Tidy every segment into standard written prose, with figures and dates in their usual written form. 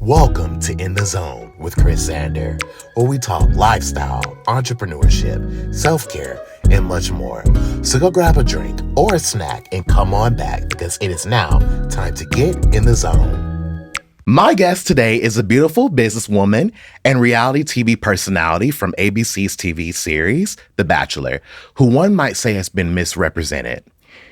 Welcome to In the Zone with Chris Zander, where we talk lifestyle, entrepreneurship, self-care, and much more. So go grab a drink or a snack and come on back because it is now time to get in the zone. My guest today is a beautiful businesswoman and reality TV personality from ABC's TV series, The Bachelor, who one might say has been misrepresented.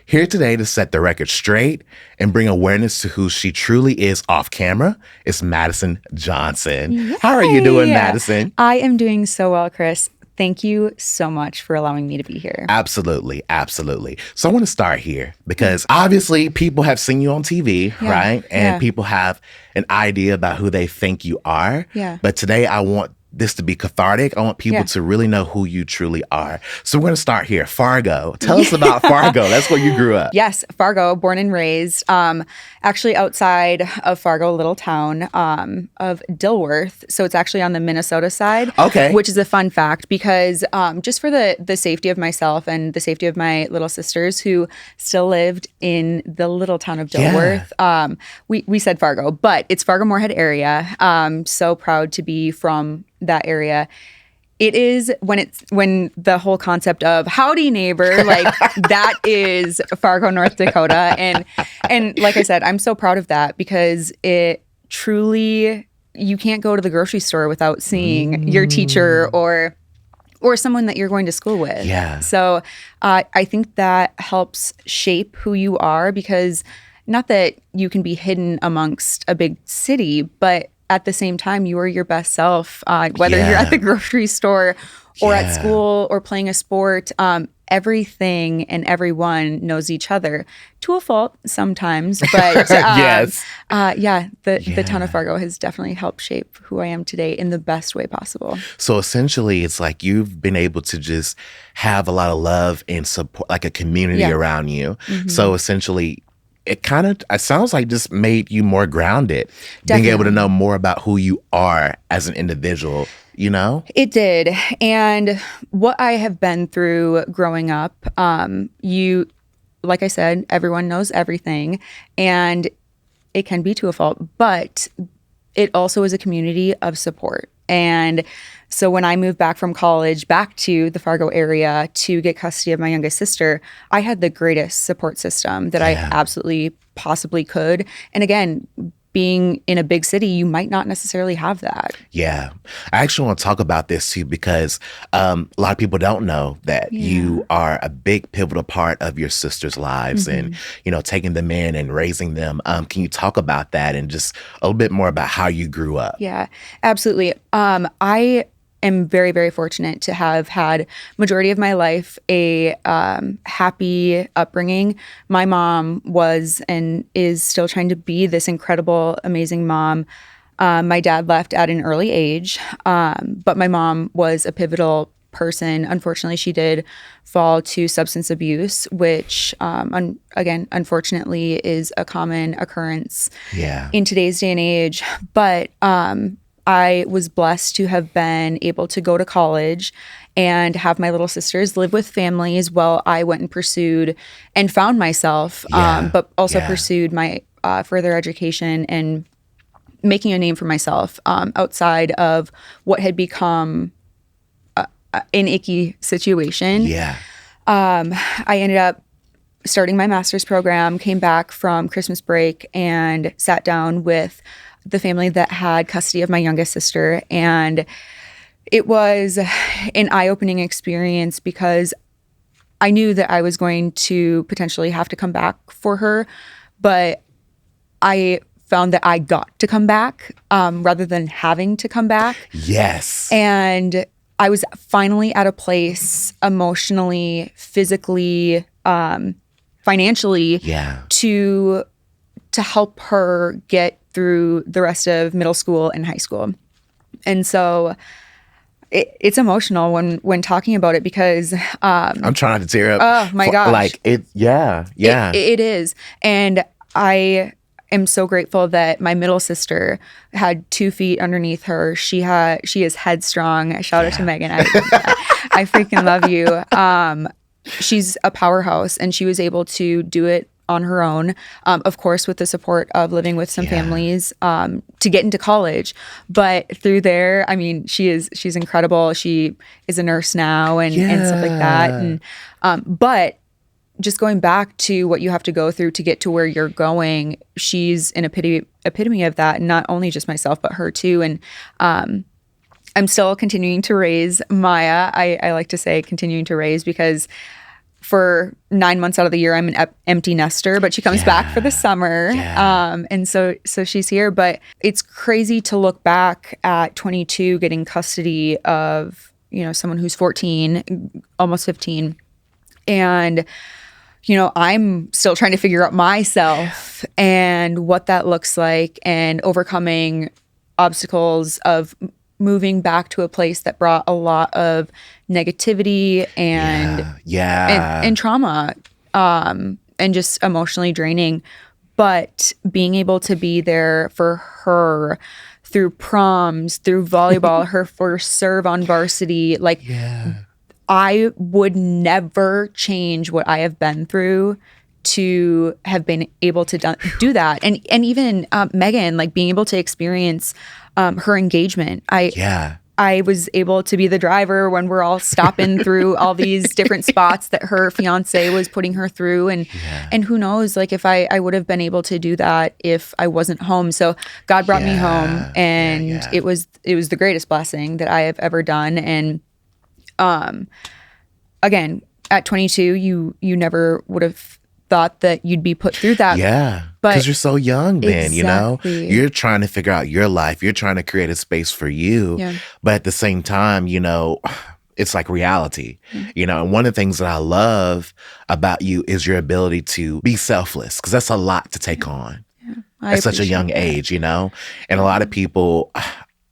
Here today to set the record straight and bring awareness to who she truly is off camera is Madison Johnson. Yay. How are you doing, Madison? I am doing so well, Chris. Thank you so much for allowing me to be here. Absolutely. So I want to start here because obviously people have seen you on TV, right? And people have an idea about who they think you are. Yeah. But today I want this to be cathartic. I want people to really know who you truly are. So we're going to start here. Fargo. Tell us about Fargo. That's where you grew up. Yes, Fargo, born and raised. Actually outside of Fargo, a little town of Dilworth. So it's actually on the Minnesota side. Okay. Which is a fun fact because just for the safety of myself and the safety of my little sisters who still lived in the little town of Dilworth, we said Fargo, but it's Fargo-Moorhead area. So proud to be from that area. It is when the whole concept of howdy neighbor, like that is Fargo, North Dakota. And like I said, I'm so proud of that because it truly, you can't go to the grocery store without seeing your teacher or someone that you're going to school with. Yeah. So I think that helps shape who you are because not that you can be hidden amongst a big city, but at the same time, you are your best self, whether you're at the grocery store or at school or playing a sport. Everything and everyone knows each other to a fault sometimes. But the town of Fargo has definitely helped shape who I am today in the best way possible. So essentially, it's like you've been able to just have a lot of love and support, like a community around you. Mm-hmm. So essentially, it sounds like just made you more grounded, being able to know more about who you are as an individual, you know? It did. And what I have been through growing up, like I said, everyone knows everything and it can be to a fault, but it also is a community of support. And so when I moved back from college back to the Fargo area to get custody of my youngest sister, I had the greatest support system that I absolutely possibly could. And again, being in a big city, you might not necessarily have that. Yeah. I actually want to talk about this too because a lot of people don't know that you are a big pivotal part of your sister's lives and, you know, taking them in and raising them. Can you talk about that and just a little bit more about how you grew up? Yeah, absolutely. I am very, very fortunate to have had majority of my life a happy upbringing. My mom was and is still trying to be this incredible, amazing mom. My dad left at an early age, but my mom was a pivotal person. Unfortunately, she did fall to substance abuse, which, again, unfortunately is a common occurrence in today's day and age. But I was blessed to have been able to go to college and have my little sisters live with families while I went and pursued and found myself, but also pursued my further education and making a name for myself outside of what had become an icky situation. I ended up starting my master's program, came back from Christmas break and sat down with the family that had custody of my youngest sister. And it was an eye-opening experience because I knew that I was going to potentially have to come back for her, but I found that I got to come back rather than having to come back. Yes. And I was finally at a place emotionally, physically, financially to help her get through the rest of middle school and high school. And so it's emotional when talking about it because I'm trying to tear up. Oh my gosh. Like it is. And I am so grateful that my middle sister had 2 feet underneath her. She is headstrong. Shout out to Megan. I freaking love you. She's a powerhouse and she was able to do it on her own, of course, with the support of living with some families, to get into college. But through there, I mean, she's incredible. She is a nurse now and stuff like that. And but just going back to what you have to go through to get to where you're going, she's an epitome of that. And not only just myself, but her too. And I'm still continuing to raise Maya. I like to say continuing to raise because for 9 months out of the year, I'm an empty nester, but she comes back for the summer. And so she's here. But it's crazy to look back at 22 getting custody of, someone who's 14, almost 15. And, I'm still trying to figure out myself and what that looks like and overcoming obstacles of moving back to a place that brought a lot of negativity and trauma, and just emotionally draining. But being able to be there for her through proms, through volleyball, her first serve on varsity, I would never change what I have been through to have been able to do that. And even Megan, being able to experience her engagement. I was able to be the driver when we're all stopping through all these different spots that her fiance was putting her through. And who knows, if I would have been able to do that if I wasn't home. So God brought me home, and it was the greatest blessing that I have ever done. And again, at 22, you never would have thought that you'd be put through that. Because you're so young then, exactly. You're trying to figure out your life. You're trying to create a space for you. But at the same time, it's like reality, and one of the things that I love about you is your ability to be selfless, because that's a lot to take on at such a young age, and a lot of people,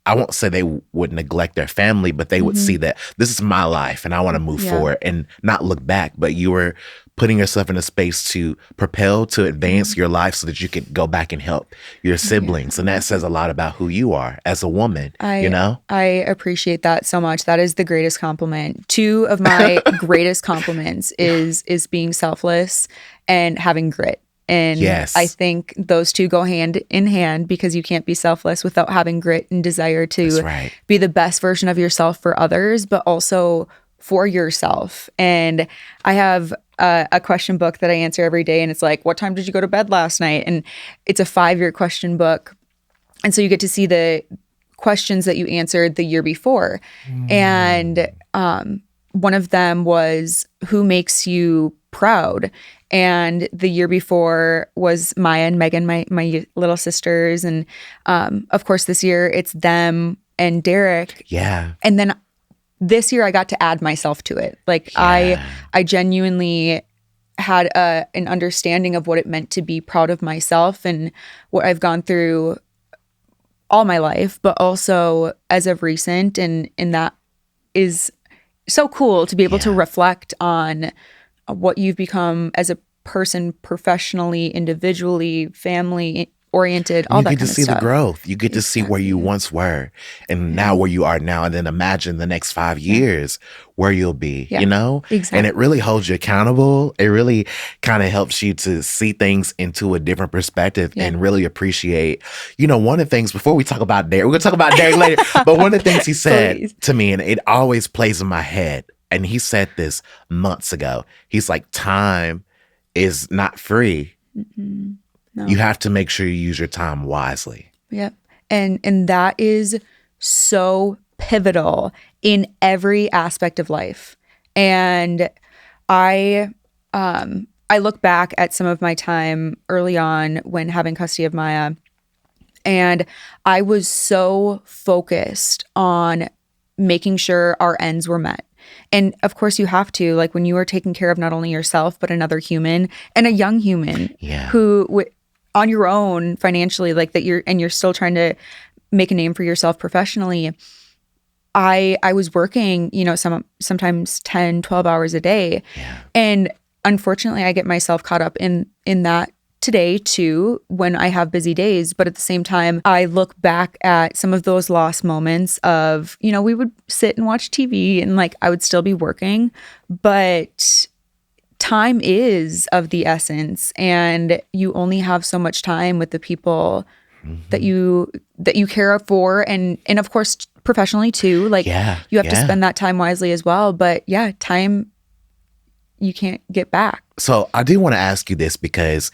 I won't say they would neglect their family, but they would see that this is my life and I want to move forward and not look back. But you were putting yourself in a space to propel, to advance your life so that you could go back and help your siblings. And that says a lot about who you are as a woman, I appreciate that so much. That is the greatest compliment. Two of my greatest compliments is being selfless and having grit. And I think those two go hand in hand, because you can't be selfless without having grit and desire to be the best version of yourself for others, but also for yourself. And I have a question book that I answer every day, and it's like, what time did you go to bed last night? And it's a 5-year question book. And so you get to see the questions that you answered the year before. And one of them was, who makes you proud? And the year before was Maya and Megan, my little sisters. And of course, this year it's them and Derek. And then this year I got to add myself to it. I genuinely had an understanding of what it meant to be proud of myself and what I've gone through all my life, but also as of recent. And that is so cool to be able to reflect on what you've become as a person, professionally, individually, family oriented, all that kind of stuff. You get to see the growth. You get to see where you once were and now where you are now. And then imagine the next 5 years where you'll be, Exactly. And it really holds you accountable. It really kind of helps you to see things into a different perspective and really appreciate, one of the things, before we talk about Derek, we're going to talk about Derek later, but one of the things he said to me, and it always plays in my head, and he said this months ago, he's like, time is not free. No. You have to make sure you use your time wisely. Yep. And that is so pivotal in every aspect of life. And I look back at some of my time early on when having custody of Maya, and I was so focused on making sure our ends were met. And of course you have to, when you are taking care of not only yourself, but another human and a young human who on your own financially, that you're still trying to make a name for yourself professionally. I was working, sometimes 10, 12 hours a day. And unfortunately I get myself caught up in that today too, when I have busy days. But at the same time, I look back at some of those lost moments of, we would sit and watch TV and I would still be working, but time is of the essence, and you only have so much time with the people that you care for, and of course professionally too. Like you have to spend that time wisely as well. But yeah, time you can't get back. So I do want to ask you this, because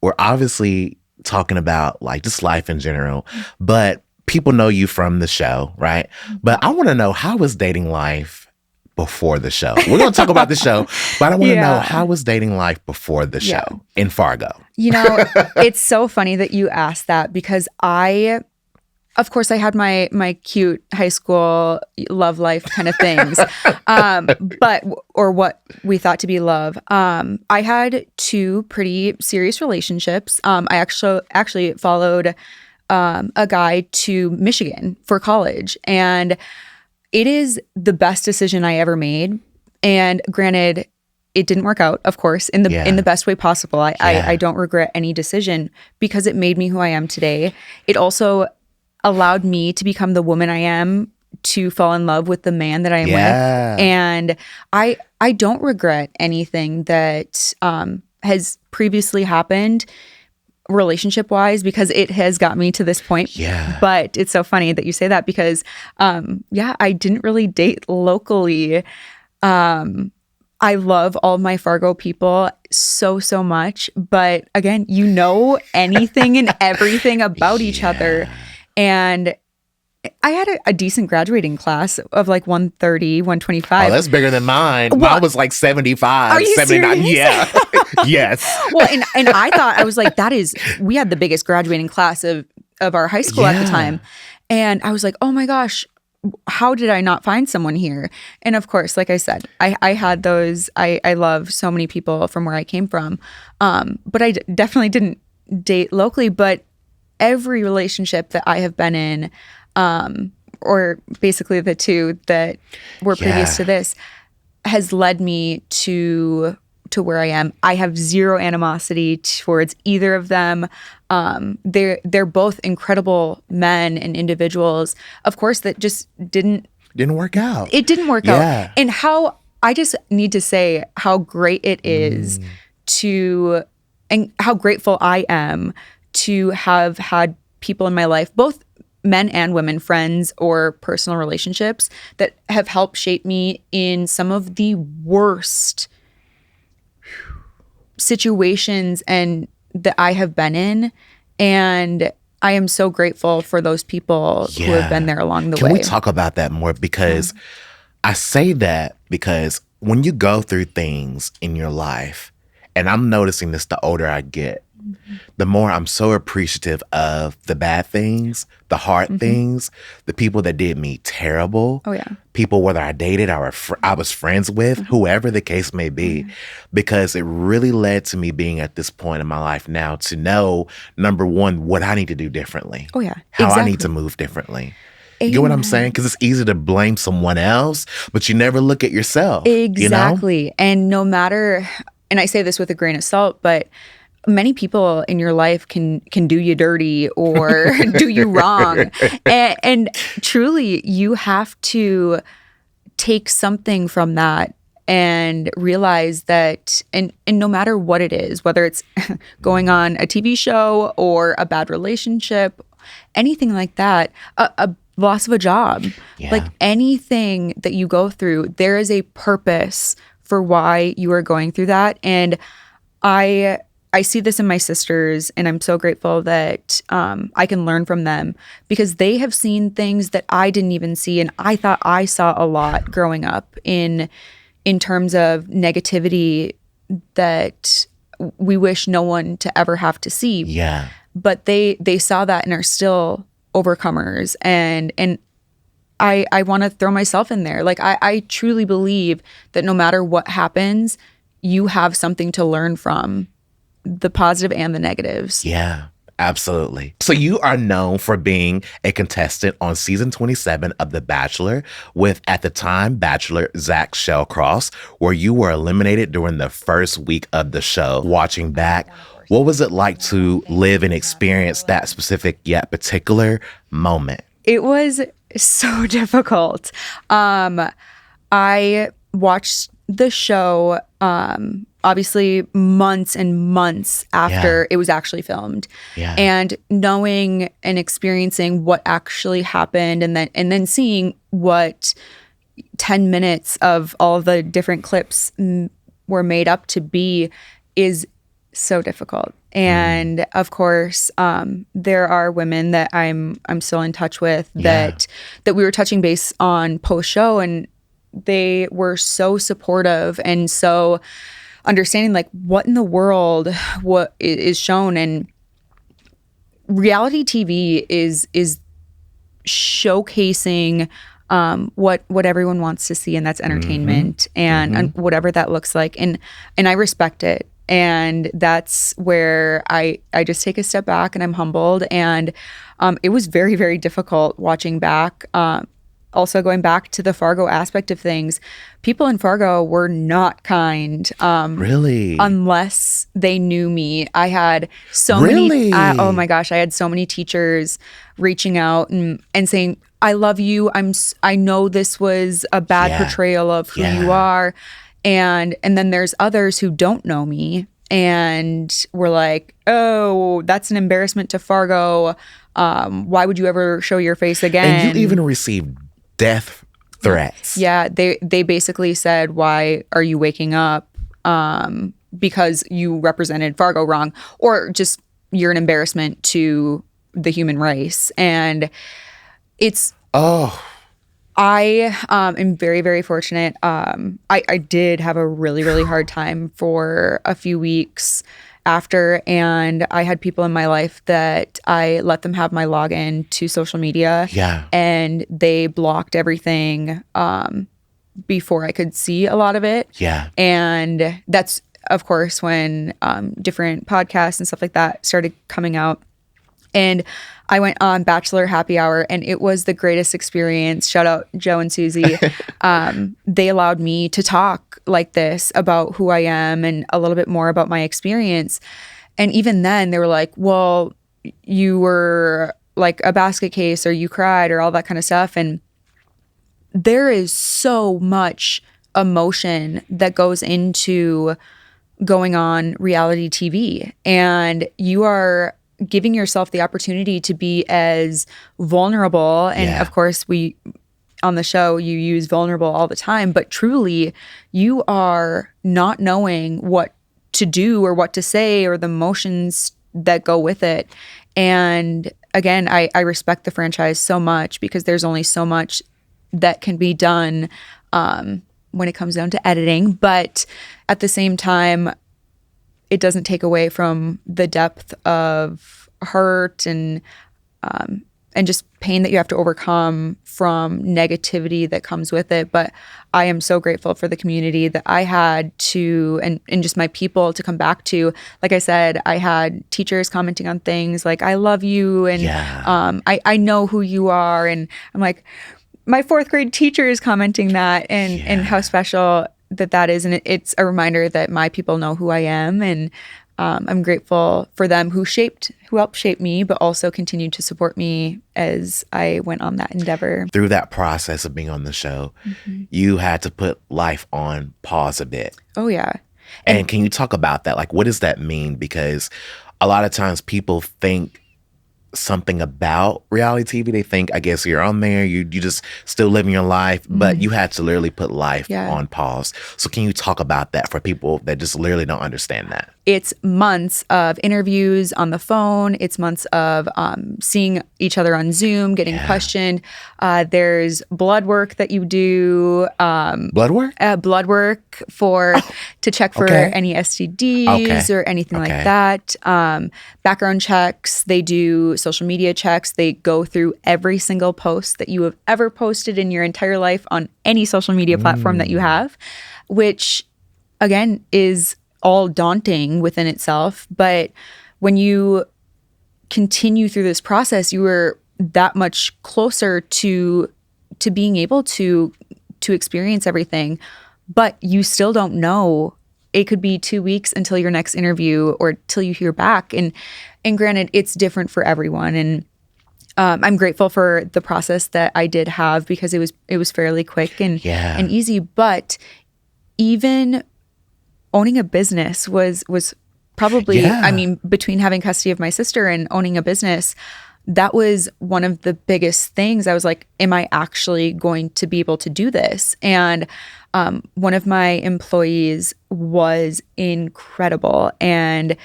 we're obviously talking about like just life in general, but people know you from the show, right? But I want to know, how was dating life before the show? We're going to talk about the show, but I want to know, how was dating life before the show in Fargo? You know, it's so funny that you asked that, because of course, I had my cute high school love life kind of things, or what we thought to be love. I had 2 pretty serious relationships. I actually followed a guy to Michigan for college, and it is the best decision I ever made. And granted, it didn't work out, of course, in the best way possible. I don't regret any decision, because it made me who I am today. It also allowed me to become the woman I am, to fall in love with the man that I am with. And I don't regret anything that has previously happened relationship wise, because it has got me to this point. But it's so funny that you say that, because I didn't really date locally. I love all my Fargo people so much, but again, you know anything and everything about each other. And I had a decent graduating class of like 130, 125. Oh, that's bigger than mine. Well, mine was like 75, are you 79. serious? Yeah. Yes. Well, and I thought, I was like, we had the biggest graduating class of our high school at the time. And I was like, oh my gosh, how did I not find someone here? And of course, like I said, I had those, I love so many people from where I came from. But I definitely didn't date locally. But every relationship that I have been in, or basically the 2 that were previous to this, has led me to where I am. I have zero animosity towards either of them. They're both incredible men and individuals, of course, that just didn't work out. It didn't work out. And I just need to say how great it is and how grateful I am to have had people in my life, both men and women, friends or personal relationships, that have helped shape me in some of the worst situations and that I have been in. And I am so grateful for those people who have been there along the way. Can we talk about that more? Because I say that because when you go through things in your life, and I'm noticing this the older I get, the more I'm so appreciative of the bad things, the hard things, the people that did me terrible. Oh, yeah. People, whether I dated or I was friends with, whoever the case may be, because it really led to me being at this point in my life now to know, number one, what I need to do differently. Oh, yeah. How I need to move differently. You get what I'm saying? Because it's easy to blame someone else, but you never look at yourself. Exactly. You know? And no matter, and I say this with a grain of salt, but many people in your life can do you dirty or do you wrong. And truly, you have to take something from that and realize that, and no matter what it is, whether it's going on a TV show or a bad relationship, anything like that, a loss of a job, like anything that you go through, there is a purpose for why you are going through that. And I see this in my sisters, and I'm so grateful that I can learn from them, because they have seen things that I didn't even see, and I thought I saw a lot growing up in terms of negativity that we wish no one to ever have to see. Yeah. But they saw that and are still overcomers, and I want to throw myself in there. Like I truly believe that no matter what happens, you have something to learn from, the positive and the negatives. Yeah, absolutely. So you are known for being a contestant on season 27 of The Bachelor with, at the time, Bachelor Zach Shellcross, where you were eliminated during the first week of the show. Watching back, what was it like to live and experience that specific yet particular moment? It was so difficult. I watched the show obviously months and months after it was actually filmed. And knowing and experiencing what actually happened, and then seeing what 10 minutes of all the different clips were made up to be is so difficult. And of course, there are women that I'm still in touch with that we were touching base on post show, and they were so supportive and so understanding, like, what in the world what is shown. And reality TV is showcasing what everyone wants to see, and that's entertainment and whatever that looks like. And I respect it. And that's where I just take a step back and I'm humbled. And it was very, very difficult watching back. Also going back to the Fargo aspect of things, people in Fargo were not kind. Really? Unless they knew me. I had so many, oh my gosh, I had so many teachers reaching out and saying, I love you. I know this was a bad portrayal of who you are. And then there's others who don't know me and were like, oh, that's an embarrassment to Fargo. Why would you ever show your face again? And you even received death threats. Yeah, they basically said, why are you waking up? Because you represented Fargo wrong, or just you're an embarrassment to the human race. And it's... I am very, very fortunate. I did have a really, really hard time for a few weeks after, and I had people in my life that I let them have my login to social media. And they blocked everything before I could see a lot of it. And that's, of course, when different podcasts and stuff like that started coming out. And I went on Bachelor Happy Hour, and it was the greatest experience. Shout out Joe and Susie. They allowed me to talk like this about who I am and a little bit more about my experience. And even then, they were like, well, you were like a basket case, or you cried, or all that kind of stuff. And there is so much emotion that goes into going on reality TV. And you are giving yourself the opportunity to be as vulnerable. And of course, we on the show, you use vulnerable all the time, but truly you are not knowing what to do or what to say or the emotions that go with it. And again, I respect the franchise so much, because there's only so much that can be done when it comes down to editing. But at the same time, it doesn't take away from the depth of hurt and just pain that you have to overcome from negativity that comes with it. But I am so grateful for the community that I had to, and just my people to come back to. Like I said, I had teachers commenting on things like, I love you, and I know who you are. And I'm like, my fourth grade teacher is commenting that, and how special that is. And it's a reminder that my people know who I am, and I'm grateful for them who helped shape me, but also continued to support me as I went on that endeavor. Through that process of being on the show, you had to put life on pause a bit. Oh yeah. And can you talk about that? Like, what does that mean? Because a lot of times people think something about reality TV. They think, I guess you're on there, you just still living your life, but you had to literally put life on pause. So can you talk about that for people that just literally don't understand that? It's months of interviews on the phone. It's months of seeing each other on Zoom, getting questioned. There's blood work that you do. Blood work? Blood work to check for any STDs or anything like that. Background checks. They do social media checks. They go through every single post that you have ever posted in your entire life on any social media platform that you have, which again is all daunting within itself. But when you continue through this process, you are that much closer to being able to experience everything. But you still don't know. It could be 2 weeks until your next interview or till you hear back. And granted, it's different for everyone. And I'm grateful for the process that I did have, because it was fairly quick and easy. But even owning a business was probably, I mean, between having custody of my sister and owning a business, that was one of the biggest things. I was like, am I actually going to be able to do this? And one of my employees was incredible and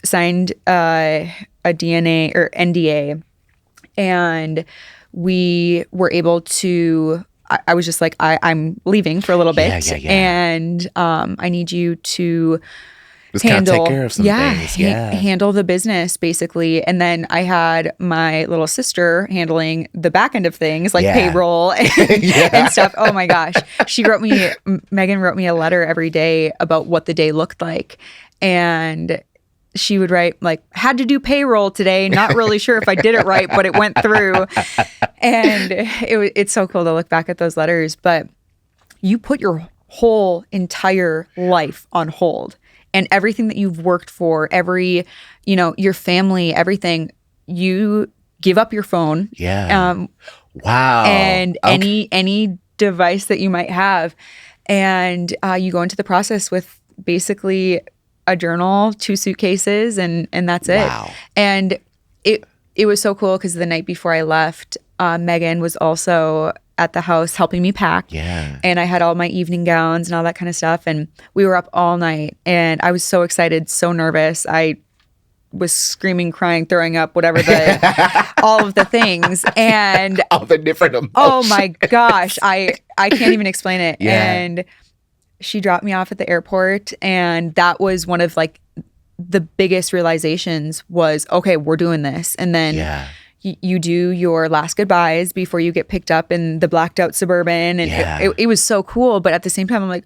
signed a DNA or NDA. And we were able to, I was just like, I'm leaving for a little bit. And I need you to just handle, kind of take care of some things. Handle the business basically. And then I had my little sister handling the back end of things like payroll and stuff. Oh my gosh. Megan wrote me a letter every day about what the day looked like. And she would write like, had to do payroll today. Not really sure if I did it right, but it went through. And it's so cool to look back at those letters. But you put your whole entire life on hold. And everything that you've worked for, your family, everything, you give up your phone. Yeah. Wow. And any device that you might have. And you go into the process with basically a journal, 2 suitcases, and that's it. Wow. And it was so cool because the night before I left, Megan was also at the house helping me pack. Yeah. And I had all my evening gowns and all that kind of stuff. And we were up all night and I was so excited, so nervous. I was screaming, crying, throwing up, whatever all of the things. And all the different emotions. Oh my gosh. I can't even explain it. Yeah. And she dropped me off at the airport. And that was one of like the biggest realizations was, okay, we're doing this. And then you do your last goodbyes before you get picked up in the blacked out Suburban. And it was so cool. But at the same time, I'm like,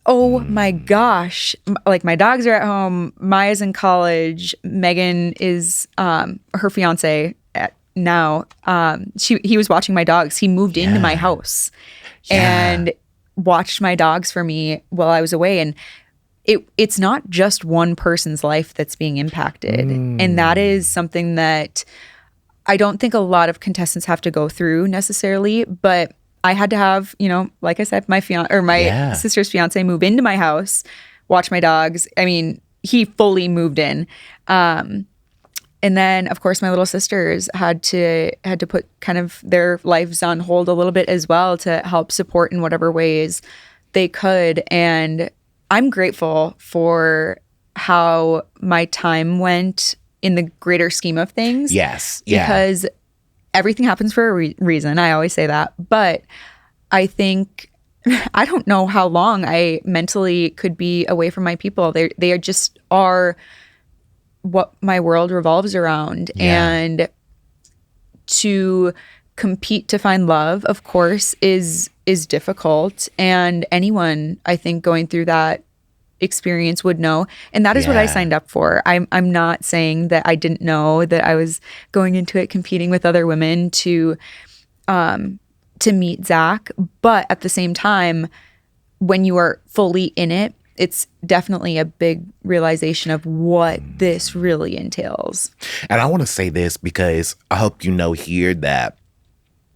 oh my gosh. Like my dogs are at home. Maya's in college. Megan is her fiance now. He was watching my dogs. He moved into my house and watched my dogs for me while I was away. And it's not just one person's life that's being impacted. And that is something that I don't think a lot of contestants have to go through necessarily, but I had to have, like I said, my sister's fiance move into my house, watch my dogs. I mean, he fully moved in. And then of course my little sisters had to put kind of their lives on hold a little bit as well to help support in whatever ways they could. And I'm grateful for how my time went in the greater scheme of things. Yes. Yeah. Because everything happens for a reason. I always say that. But I think, I don't know how long I mentally could be away from my people. They are just are what my world revolves around. And to compete to find love, of course, is difficult. And anyone, I think, going through that experience would know. And that is what I signed up for. I'm not saying that I didn't know that I was going into it competing with other women to meet Zach. But at the same time, when you are fully in it, it's definitely a big realization of what this really entails. And I want to say this because I hope you know here that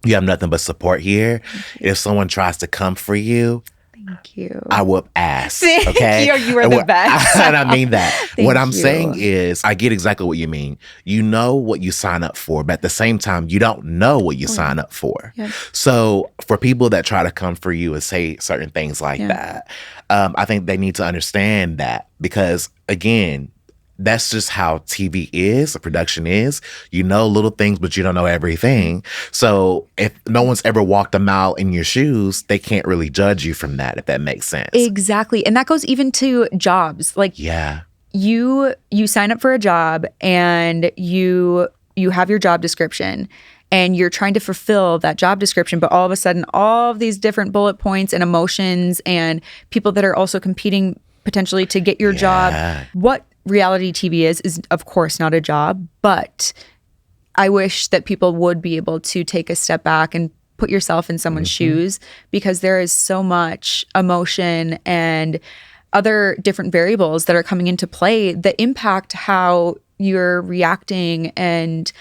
you have nothing but support here. If someone tries to come for you, thank you. I whoop ass. Thank okay? You are the best. And I mean that. What I'm you. saying is, I get exactly what you mean. You know what you sign up for, but at the same time, you don't know what you sign up for. Yep. So for people that try to come for you and say certain things like that, I think they need to understand that because, again, that's just how TV is, the production is. You know little things, but you don't know everything. So if no one's ever walked a mile in your shoes, they can't really judge you from that, if that makes sense. Exactly. And that goes even to jobs. Like you sign up for a job and you have your job description and you're trying to fulfill that job description, but all of a sudden all of these different bullet points and emotions and people that are also competing potentially to get your job. What reality TV is of course not a job, but I wish that people would be able to take a step back and put yourself in someone's shoes, because there is so much emotion and other different variables that are coming into play that impact how you're reacting and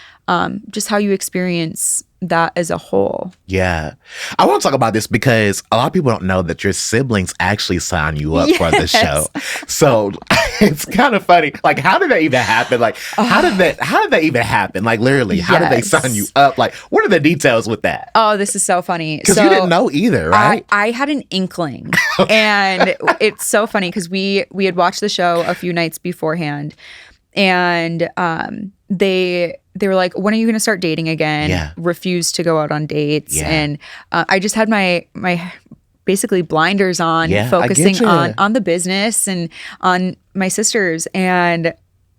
just how you experience that as a whole. Yeah. I want to talk about this because a lot of people don't know that your siblings actually sign you up for the show. So it's kind of funny. Like, how did that even happen? Like, how did that even happen? Like, literally, how did they sign you up? Like, what are the details with that? Oh, this is so funny. Because you didn't know either, right? I had an inkling. And it's so funny because we had watched the show a few nights beforehand. And they were like, when are you going to start dating again? Yeah. Refused to go out on dates. Yeah. And I just had my basically blinders on, Yeah, focusing on the business and on my sisters. And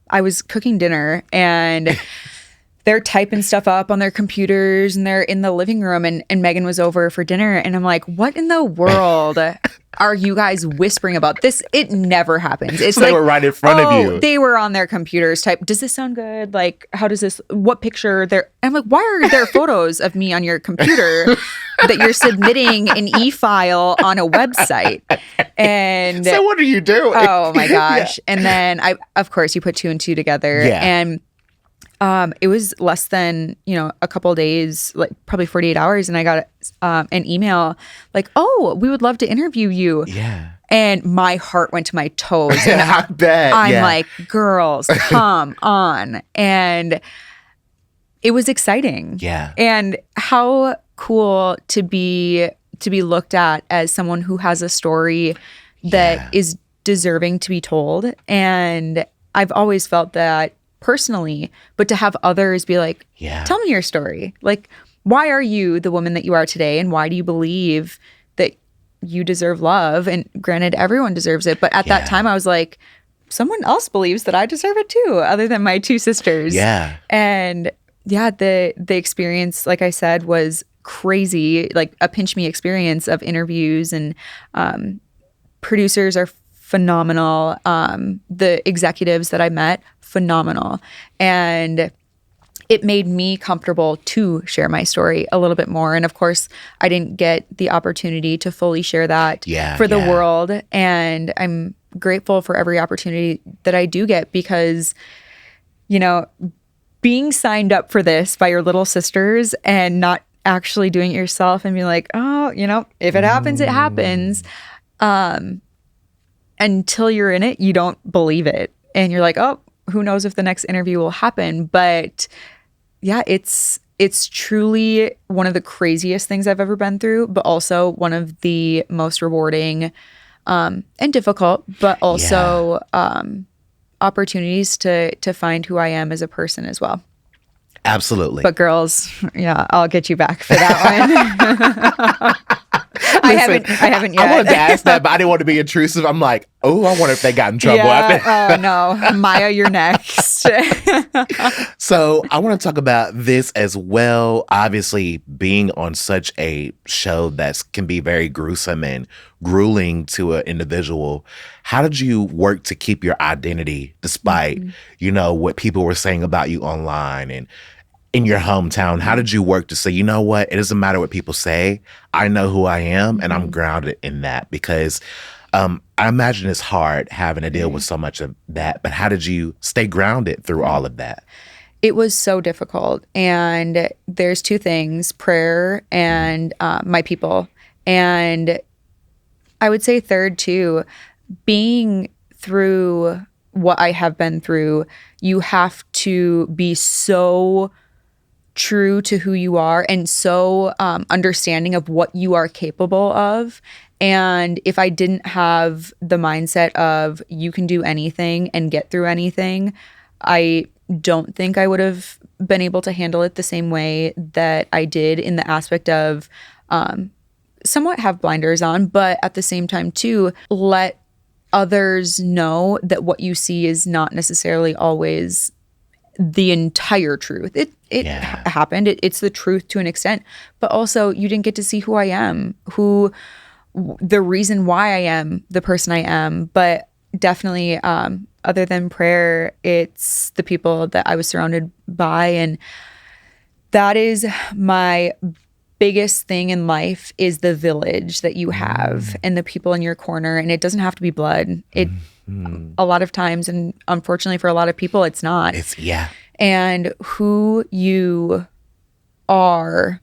I was cooking dinner and they're typing stuff up on their computers and they're in the living room and Megan was over for dinner. And I'm like, what in the world are you guys whispering about? This, it never happens. It's so like, they were right in front of you. They were on their computers does this sound good? Like, how does this, what picture there? I'm like, why are there photos of me on your computer that you're submitting an e-file on a website? And so what are you doing? Oh my gosh. Yeah. And then of course you put two and two together. Yeah. And it was less than, a couple of days, like probably 48 hours. And I got an email like, oh, we would love to interview you. Yeah. And my heart went to my toes. And I bet. I'm like, girls, come on. And it was exciting. Yeah. And how cool to be looked at as someone who has a story that is deserving to be told. And I've always felt that personally, but to have others be like, tell me your story. Like, why are you the woman that you are today? And why do you believe that you deserve love? And granted, everyone deserves it. But at that time, I was like, someone else believes that I deserve it too, other than my two sisters. Yeah. And the experience, like I said, was crazy, like a pinch me experience of interviews, and producers are phenomenal. The executives that I met, phenomenal. And it made me comfortable to share my story a little bit more. And of course, I didn't get the opportunity to fully share that for the world. And I'm grateful for every opportunity that I do get because, being signed up for this by your little sisters and not actually doing it yourself and being like, oh, if it happens, it happens. Until you're in it, you don't believe it. And you're like, oh, who knows if the next interview will happen. But yeah, it's truly one of the craziest things I've ever been through, but also one of the most rewarding and difficult, but also opportunities to find who I am as a person as well. Absolutely. But girls, I'll get you back for that one. I haven't yet. I wanted to ask that, but I didn't want to be intrusive. I'm like, oh, I wonder if they got in trouble. Oh, no. Maya, you're next. So I want to talk about this as well. Obviously, being on such a show that can be very gruesome and grueling to an individual, how did you work to keep your identity despite, what people were saying about you online and in your hometown? How did you work to say, you know what, it doesn't matter what people say. I know who I am and I'm grounded in that? Because I imagine it's hard having to deal with so much of that. But how did you stay grounded through all of that? It was so difficult. And there's two things, prayer and my people. And I would say third too, being through what I have been through, you have to be so true to who you are and so understanding of what you are capable of. And if I didn't have the mindset of you can do anything and get through anything, I don't think I would have been able to handle it the same way that I did, in the aspect of somewhat have blinders on, but at the same time too, let others know that what you see is not necessarily always the entire truth. It happened. It's the truth to an extent, but also you didn't get to see who I am, the reason why I am the person I am. But definitely, other than prayer, it's the people that I was surrounded by. And that is my biggest thing in life, is the village that you have and the people in your corner. And it doesn't have to be blood. A lot of times, and unfortunately for a lot of people, it's not. It's. And who you are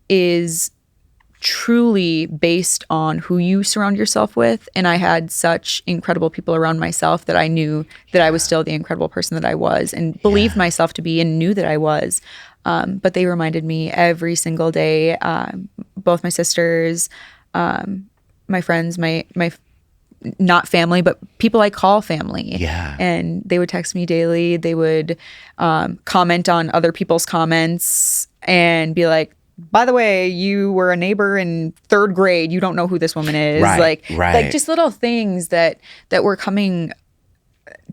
is truly based on who you surround yourself with. And I had such incredible people around myself that I knew that I was still the incredible person that I was and believed myself to be and knew that I was. But they reminded me every single day, both my sisters, my friends, my not family, but people I call family. Yeah. And they would text me daily. They would comment on other people's comments and be like, by the way, you were a neighbor in third grade. You don't know who this woman is. Right. Like just little things that were coming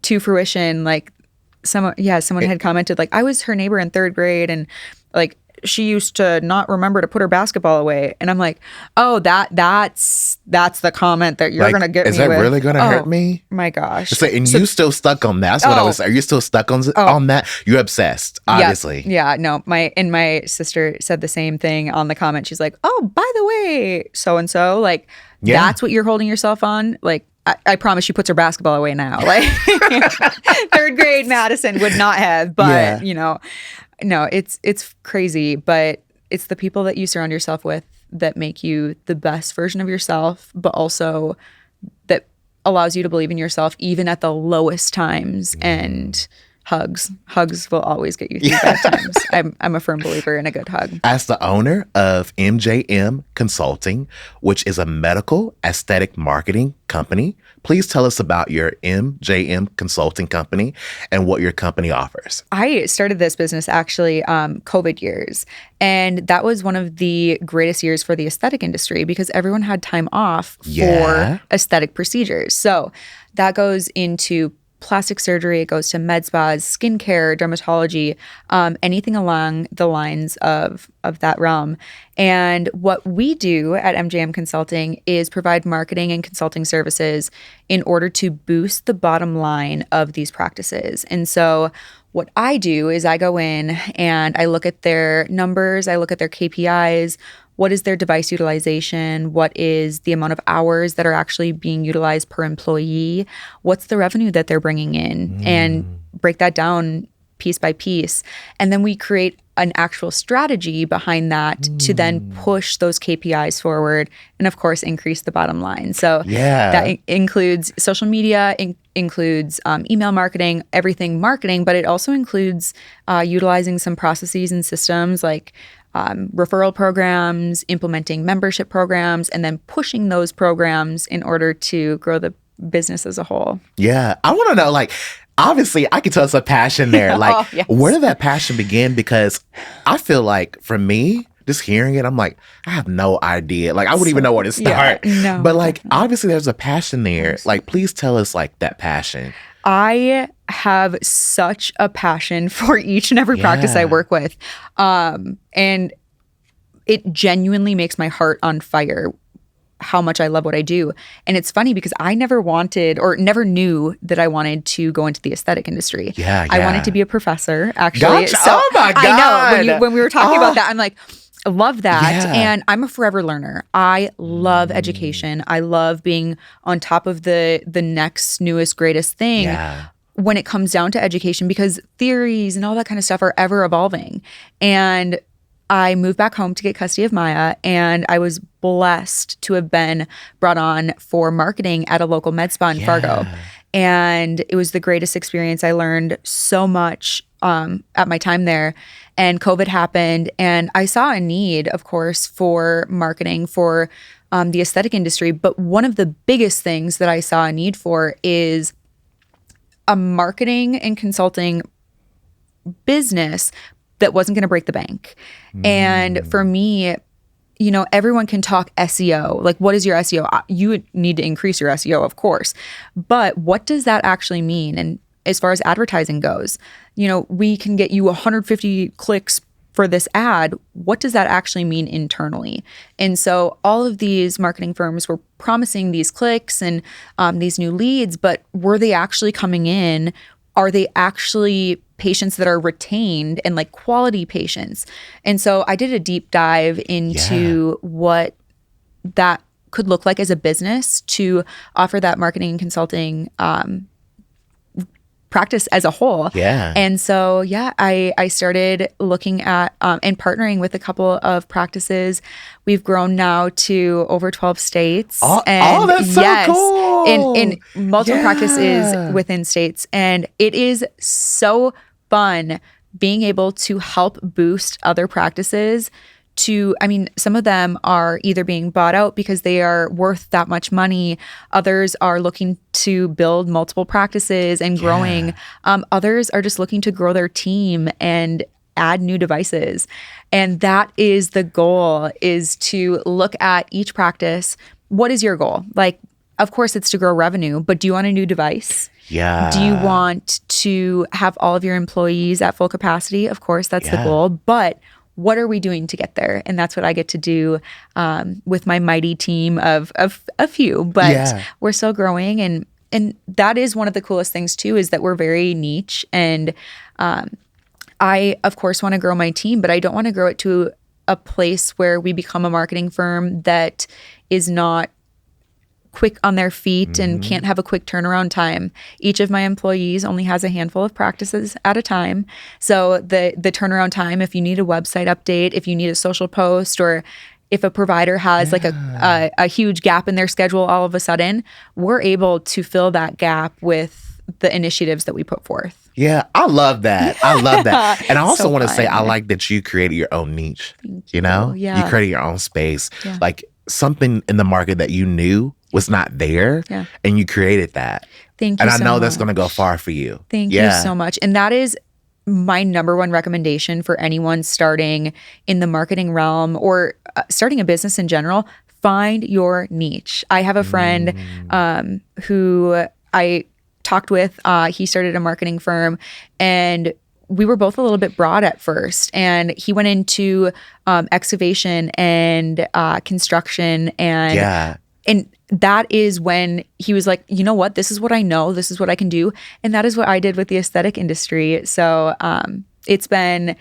to fruition. Like someone had commented like, I was her neighbor in third grade and like she used to not remember to put her basketball away. And I'm like, oh, that's the comment that you're like, gonna get me with. Is that really gonna hurt me? My gosh. So, and you still stuck on that? That's what I was. Are you still stuck on that? You're obsessed, obviously. Yeah. No. My sister said the same thing on the comment. She's like, oh, by the way, so and so. Like, that's what you're holding yourself on. Like, I promise she puts her basketball away now. Like, third grade Madison would not have. But no, it's crazy. But it's the people that you surround yourself with that make you the best version of yourself, but also that allows you to believe in yourself even at the lowest times. And hugs will always get you through bad times. I'm a firm believer in a good hug. As the owner of MJM Consulting, which is a medical aesthetic marketing company, please tell us about your MJM Consulting company and what your company offers. I started this business actually COVID years. And that was one of the greatest years for the aesthetic industry because everyone had time off for aesthetic procedures. So that goes into plastic surgery, it goes to med spas, skincare, dermatology, anything along the lines of that realm. And what we do at MJM Consulting is provide marketing and consulting services in order to boost the bottom line of these practices. And so what I do is I go in and I look at their numbers, I look at their KPIs. What is their device utilization? What is the amount of hours that are actually being utilized per employee? What's the revenue that they're bringing in? And break that down piece by piece. And then we create an actual strategy behind that to then push those KPIs forward and, of course, increase the bottom line. So that includes social media, includes email marketing, everything marketing, but it also includes utilizing some processes and systems like referral programs, implementing membership programs, and then pushing those programs in order to grow the business as a whole. Yeah. I want to know, like, obviously I can tell it's a passion there. Like, where did that passion begin? Because I feel like for me, just hearing it, I'm like, I have no idea. Like, I wouldn't even know where to start. No, but like, obviously there's a passion there. Absolutely. Like, please tell us like that passion. I have such a passion for each and every practice I work with. And it genuinely makes my heart on fire how much I love what I do. And it's funny because I never wanted or never knew that I wanted to go into the aesthetic industry. I wanted to be a professor, actually. Gotcha. So oh my God. I know when we were talking about that, I'm like, I love that. And I'm a forever learner. I love education. I love being on top of the next newest, greatest thing when it comes down to education, because theories and all that kind of stuff are ever evolving. And I moved back home to get custody of Maya, and I was blessed to have been brought on for marketing at a local med spa in Fargo. And it was the greatest experience. I learned so much at my time there. And COVID happened, and I saw a need, of course, for marketing for the aesthetic industry. But one of the biggest things that I saw a need for is a marketing and consulting business that wasn't going to break the bank. And for me, you know, everyone can talk SEO. Like, what is your SEO? You need to increase your SEO, of course. But what does that actually mean? And as far as advertising goes, you know, we can get you 150 clicks for this ad. What does that actually mean internally? And so all of these marketing firms were promising these clicks and these new leads, but were they actually coming in? Are they actually patients that are retained and like quality patients? And so I did a deep dive into what that could look like as a business to offer that marketing and consulting practice as a whole. Yeah. And so, I started looking at and partnering with a couple of practices. We've grown now to over 12 states. And that's so cool. In multiple practices within states. And it is so fun being able to help boost other practices some of them are either being bought out because they are worth that much money. Others are looking to build multiple practices and growing. Others are just looking to grow their team and add new devices. And that is the goal, is to look at each practice. What is your goal? Like, of course, it's to grow revenue, but do you want a new device? Yeah. Do you want to have all of your employees at full capacity? Of course, that's the goal. But what are we doing to get there? And that's what I get to do with my mighty team of a few. But we're still growing. And that is one of the coolest things, too, is that we're very niche. And I, of course, want to grow my team, but I don't want to grow it to a place where we become a marketing firm that is not quick on their feet and can't have a quick turnaround time. Each of my employees only has a handful of practices at a time. So the turnaround time, if you need a website update, if you need a social post, or if a provider has like a huge gap in their schedule all of a sudden, we're able to fill that gap with the initiatives that we put forth. Yeah, I love that. I love that. And I also So want to say, fun. I like that you created your own niche. You know? Yeah. You created your own space. Yeah. Like something in the market that you knew was not there, and you created that. Thank you and I so know that's much. going to go far for you. Thank you so much. And that is my number one recommendation for anyone starting in the marketing realm or starting a business in general. Find your niche. I have a friend who I talked with. He started a marketing firm, and we were both a little bit broad at first. And he went into excavation and construction and that is when he was like, you know what? This is what I know. This is what I can do. And that is what I did with the aesthetic industry. So it's been,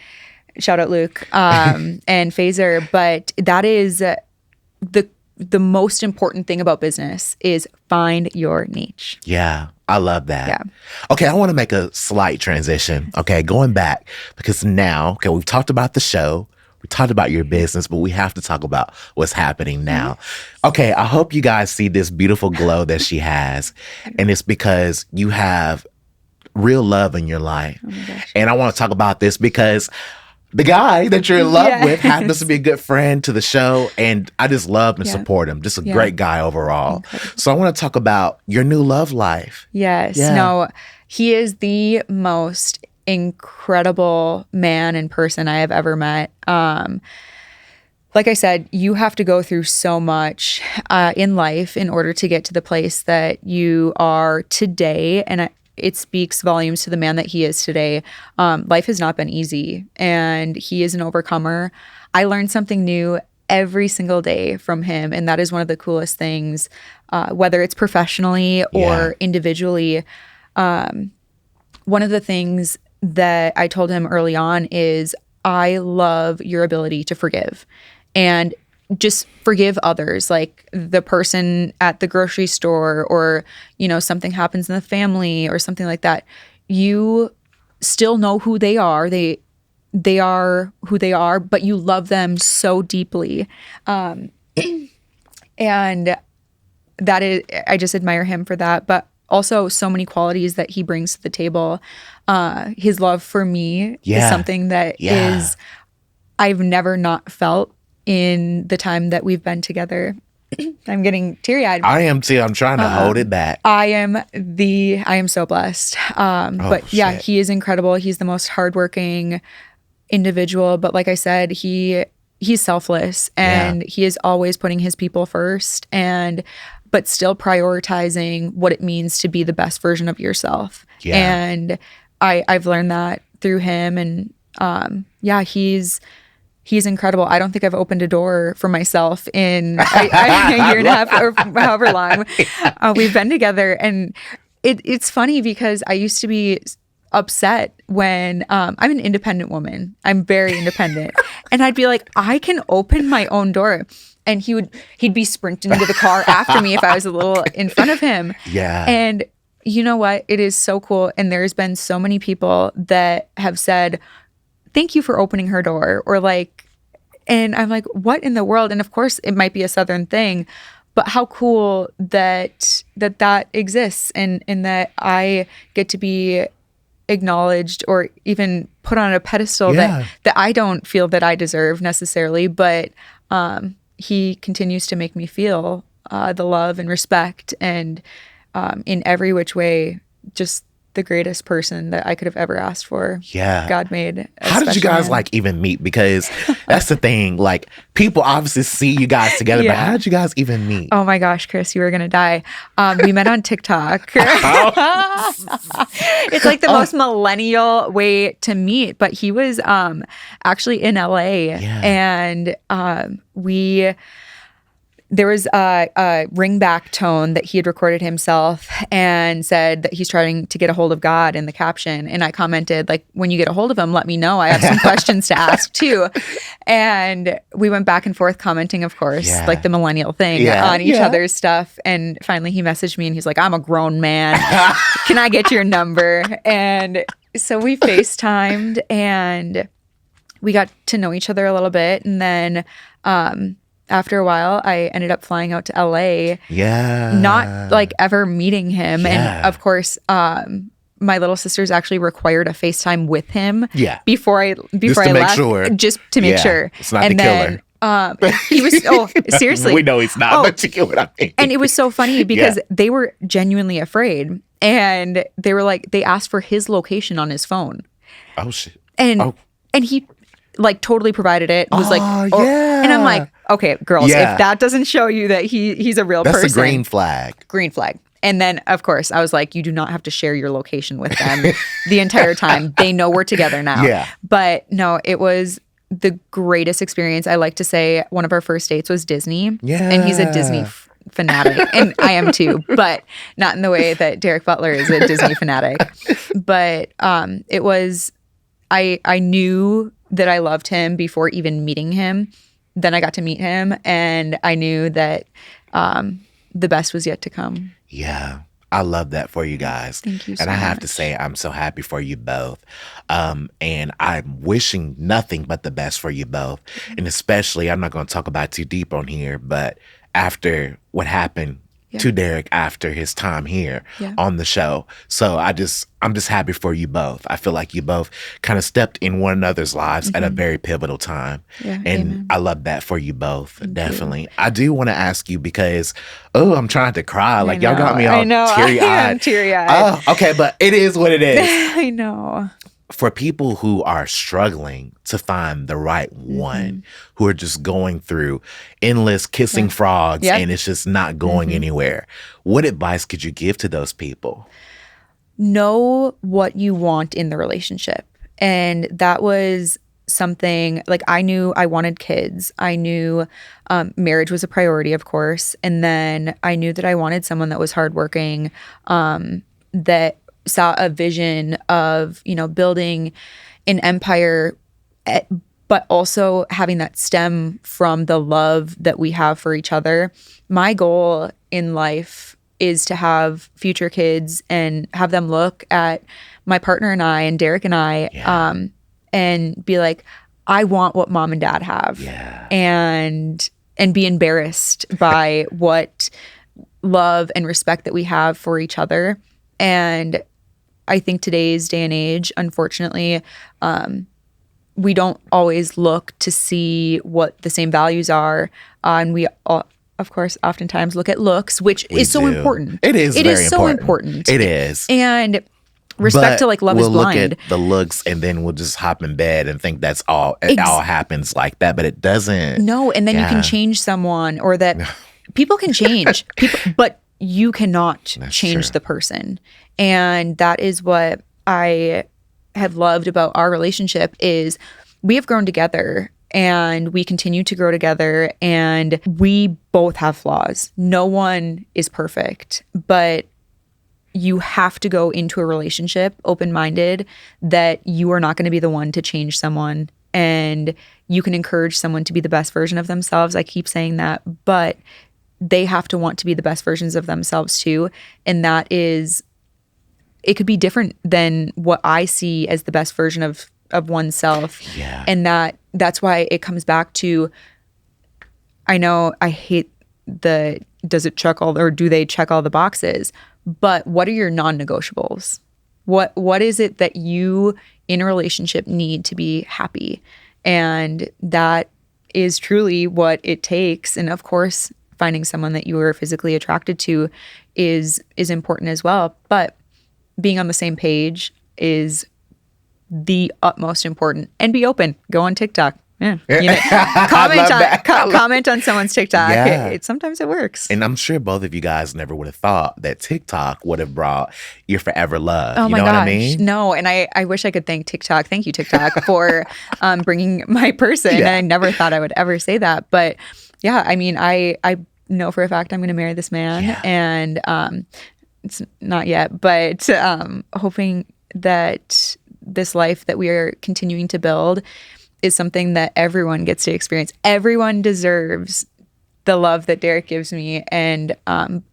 shout out Luke and Phaser, but that is the most important thing about business is find your niche. Yeah, I love that. Yeah. Okay, I want to make a slight transition. Okay, going back, because now, we've talked about the show. We talked about your business, but we have to talk about what's happening now. Okay, I hope you guys see this beautiful glow that she has. And it's because you have real love in your life. Oh my gosh. And I want to talk about this because the guy that you're in love with happens to be a good friend to the show. And I just love and support him. Just a great guy overall. Incredible. So I want to talk about your new love life. Yes. Yeah. No, he is the most incredible man and person I have ever met. Like I said, you have to go through so much in life in order to get to the place that you are today. And it speaks volumes to the man that he is today. Life has not been easy, and he is an overcomer. I learned something new every single day from him, and that is one of the coolest things, whether it's professionally or individually. One of the things that I told him early on is, I love your ability to forgive and just forgive others, like the person at the grocery store, or, you know, something happens in the family or something like that. You still know who they are. They are who they are, but you love them so deeply. And that is, I just admire him for that. But also so many qualities that he brings to the table. His love for me is something that is, I've never not felt in the time that we've been together. I'm getting teary-eyed. I am too. I'm trying to hold it back. I am so blessed. But yeah, he is incredible. He's the most hardworking individual. But like I said, he's selfless, and he is always putting his people first, but still prioritizing what it means to be the best version of yourself. Yeah. And I've learned that through him. And he's incredible. I don't think I've opened a door for myself in a year and a half or however long we've been together. And it's funny because I used to be upset when I'm an independent woman. I'm very independent. And I'd be like, I can open my own door. And he'd be sprinting into the car after me if I was a little in front of him. Yeah. And you know what? It is so cool. And there's been so many people that have said, thank you for opening her door, or like, and I'm like, what in the world? And of course it might be a Southern thing, but how cool that exists, and that I get to be acknowledged or even put on a pedestal that I don't feel that I deserve necessarily, but he continues to make me feel the love and respect, and in every which way, just the greatest person that I could have ever asked for. Yeah. God made. How did you guys like even meet? Because that's the thing. Like, people obviously see you guys together, but how did you guys even meet? Oh my gosh, Chris, you were gonna die. We met on TikTok. It's like the most millennial way to meet. But he was actually in LA, and there was a ringback tone that he had recorded himself and said that he's trying to get a hold of God in the caption. And I commented, like, when you get a hold of him, let me know. I have some questions to ask too. And we went back and forth commenting, of course, like the millennial thing on each other's stuff. And finally he messaged me and he's like, I'm a grown man. Can I get your number? And so we FaceTimed and we got to know each other a little bit. And then after a while, I ended up flying out to LA. Yeah. Not like ever meeting him. Yeah. And of course, my little sisters actually required a FaceTime with him. Yeah. Before I left. Sure. Just to make sure. It's not the killer. He was, seriously. We know he's not, but you get what I mean. And it was so funny because they were genuinely afraid. And they were like, they asked for his location on his phone. Oh, shit. And he like totally provided it. Was like, and I'm like, okay, girls, if that doesn't show you that he's a real person. That's a green flag. Green flag. And then, of course, I was like, you do not have to share your location with them the entire time. They know we're together now. Yeah. But no, it was the greatest experience. I like to say one of our first dates was Disney. Yeah. And he's a Disney fanatic. And I am too, but not in the way that Derek Butler is a Disney fanatic. But it was, I knew that I loved him before even meeting him. Then I got to meet him and I knew that the best was yet to come. Yeah. I love that for you guys. Thank you so much. And I have to say, I'm so happy for you both. And I'm wishing nothing but the best for you both. And especially, I'm not going to talk about too deep on here, but after what happened to Derek after his time here on the show. So I'm just happy for you both. I feel like you both kind of stepped in one another's lives at a very pivotal time. Yeah, and amen. I love that for you both. Thank definitely. You. I do want to ask you because, I'm trying to cry. Like, y'all got me all teary-eyed. I am teary-eyed. Oh, okay, but it is what it is. I know. For people who are struggling to find the right one, who are just going through endless kissing frogs and it's just not going anywhere, what advice could you give to those people? Know what you want in the relationship. And that was something, like, I knew I wanted kids. I knew marriage was a priority, of course. And then I knew that I wanted someone that was hardworking, that saw a vision of, building an empire, but also having that stem from the love that we have for each other. My goal in life is to have future kids and have them look at my partner and I and Derek and I and be like, I want what mom and dad have. Yeah. And be embarrassed by what love and respect that we have for each other. And I think today's day and age, unfortunately, we don't always look to see what the same values are. And we, of course, oftentimes look at looks, which is so important. It is very important. So important. It is. And respect to, like, love is blind. We'll look at the looks and then we'll just hop in bed and think that's all. It all happens like that, but it doesn't. No, and then you can change someone, or that people can change. But you cannot change the person. And that is what I have loved about our relationship, is we have grown together and we continue to grow together, and we both have flaws. No one is perfect, but you have to go into a relationship open-minded that you are not going to be the one to change someone, and you can encourage someone to be the best version of themselves. I keep saying that, but they have to want to be the best versions of themselves too. And that is it could be different than what I see as the best version of oneself. Yeah. And that's why it comes back to, I know I hate does it check all, or do they check all the boxes? But what are your non-negotiables? What is it that you in a relationship need to be happy? And that is truly what it takes. And of course, finding someone that you are physically attracted to is important as well. But being on the same page is the utmost important. And be open. Go on TikTok. Yeah. Comment on someone's TikTok. Yeah. Sometimes it works. And I'm sure both of you guys never would have thought that TikTok would have brought your forever love. Oh you my know gosh. what I mean? No. And I wish I could thank TikTok. Thank you, TikTok, for bringing my person. Yeah. And I never thought I would ever say that. But yeah, I mean, I know for a fact I'm going to marry this man. Yeah. And it's not yet, but hoping that this life that we are continuing to build is something that everyone gets to experience. Everyone deserves the love that Derek gives me, and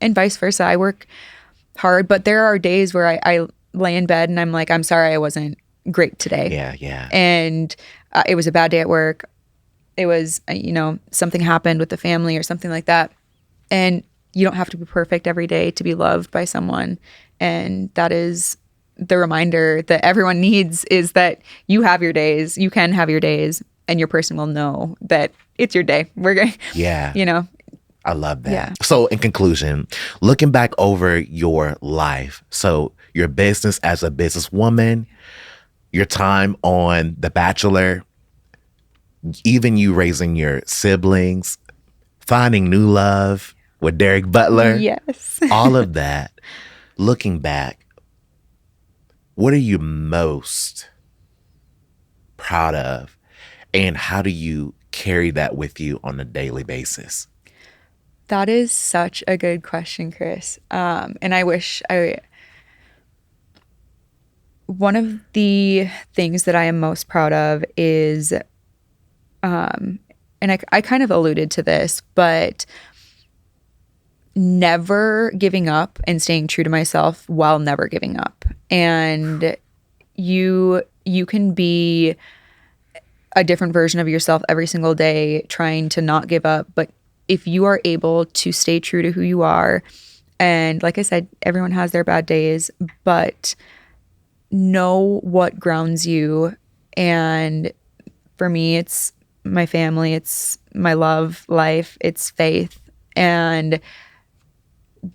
vice versa. I work hard, but there are days where I lay in bed and I'm like, I'm sorry I wasn't great today. Yeah. And it was a bad day at work. It was, something happened with the family or something like that. And you don't have to be perfect every day to be loved by someone. And that is the reminder that everyone needs, is that you have your days, you can have your days, and your person will know that it's your day. We're going, Yeah. I love that. Yeah. So in conclusion, looking back over your life, so your business as a businesswoman, your time on The Bachelor, even you raising your siblings, finding new love with Derek Butler. Yes. All of that, looking back, what are you most proud of? And how do you carry that with you on a daily basis? That is such a good question, Chris. And I wish one of the things that I am most proud of is, and I kind of alluded to this, but never giving up and staying true to myself while never giving up. And you can be a different version of yourself every single day, trying to not give up. But if you are able to stay true to who you are, and like I said, everyone has their bad days, but know what grounds you. And for me, it's my family, it's my love life, it's faith. And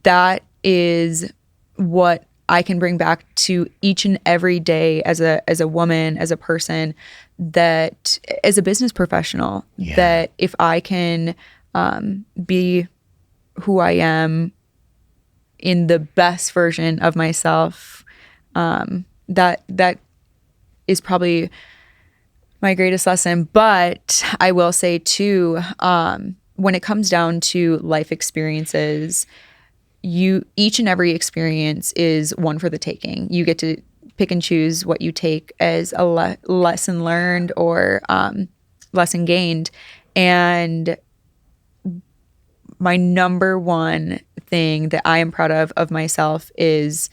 that is what I can bring back to each and every day as a woman, as a person, that as a business professional, that if I can be who I am in the best version of myself, that is probably my greatest lesson. But I will say too, when it comes down to life experiences, each and every experience is one for the taking. You get to pick and choose what you take as a lesson learned or lesson gained. And my number one thing that I am proud of myself is,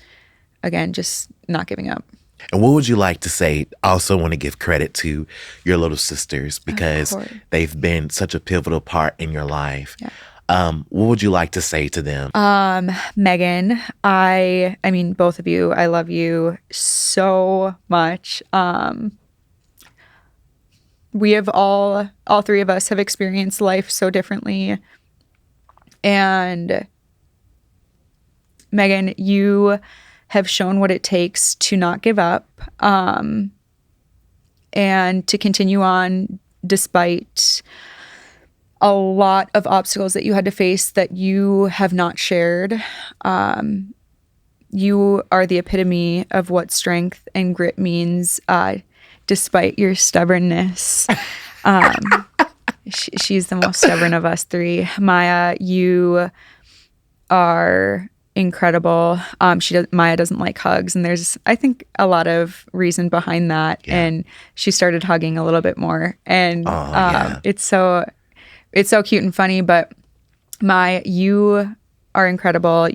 again, just not giving up. And what would you like to say? I also want to give credit to your little sisters, because they've been such a pivotal part in your life. Yeah. What would you like to say to them? Megan, I mean, both of you, I love you so much. We have all three of us have experienced life so differently. And Megan, you have shown what it takes to not give up, and to continue on despite a lot of obstacles that you had to face that you have not shared. You are the epitome of what strength and grit means, despite your stubbornness. She's the most stubborn of us three. Maya, you are incredible. Maya doesn't like hugs, and there's, I think, a lot of reason behind that. Yeah. And she started hugging a little bit more, and it's so cute and funny. But Maya, you are incredible.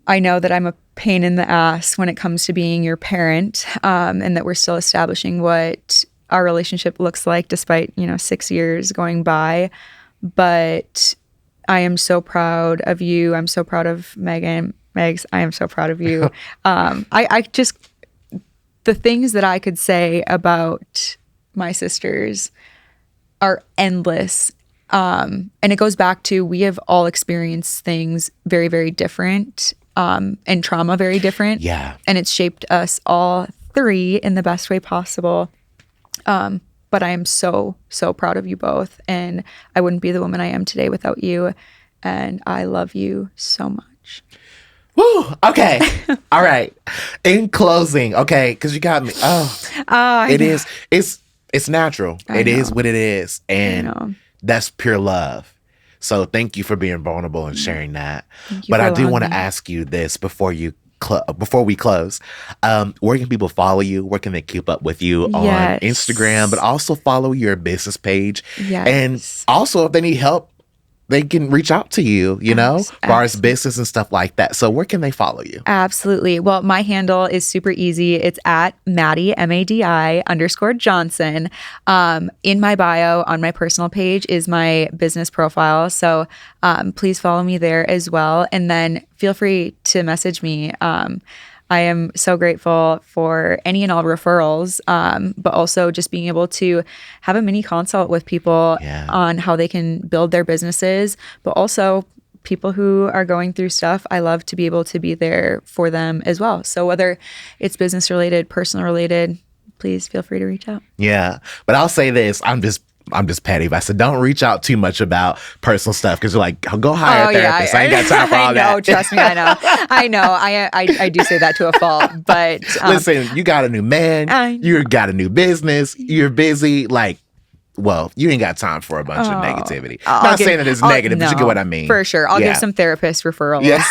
I know that I'm a pain in the ass when it comes to being your parent, and that we're still establishing what our relationship looks like despite, 6 years going by. But I am so proud of you. I'm so proud of Megan. Megs, I am so proud of you. I just, the things that I could say about my sisters are endless. And it goes back to, we have all experienced things very, very different, and trauma very different. Yeah. And it's shaped us all three in the best way possible. But I am so, so proud of you both. And I wouldn't be the woman I am today without you. And I love you so much. Woo! Okay. All right. In closing, okay, because you got me. It's natural. It is what it is. And that's pure love. So thank you for being vulnerable and sharing that. But I do want to ask you this before we close. Where can people follow you? Where can they keep up with you on Instagram, but also follow your business page? Yes. And also, if they need help, they can reach out to you, as far as business and stuff like that. So where can they follow you? Absolutely. Well, my handle is super easy. It's at Maddie, MADI_Johnson. In my bio on my personal page is my business profile. So please follow me there as well. And then feel free to message me. I am so grateful for any and all referrals, but also just being able to have a mini consult with people on how they can build their businesses, but also people who are going through stuff. I love to be able to be there for them as well. So whether it's business related, personal related, please feel free to reach out. Yeah. But I'll say this, I'm just petty. But I said, don't reach out too much about personal stuff, because you're like, go hire a therapist. I ain't got time for all that. No, trust me, I know. I do say that to a fault. But listen, you got a new man. You got a new business. You're busy. You ain't got time for a bunch of negativity. Not saying that it's negative, but you get what I mean. For sure. I'll give some therapist referrals. Yeah.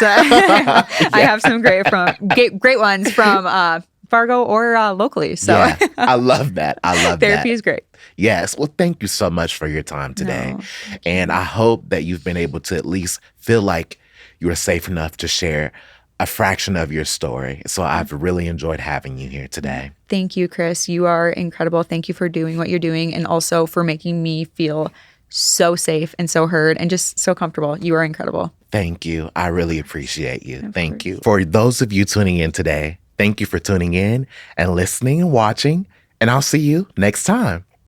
I have some great ones from Fargo or locally. So I love that. Therapy is great. Yes. Well, thank you so much for your time today. And I hope that you've been able to at least feel like you were safe enough to share a fraction of your story. So I've really enjoyed having you here today. Thank you, Chris. You are incredible. Thank you for doing what you're doing, and also for making me feel so safe and so heard and just so comfortable. You are incredible. Thank you. I really appreciate you. Thank you. For those of you tuning in today, thank you for tuning in and listening and watching, and I'll see you next time.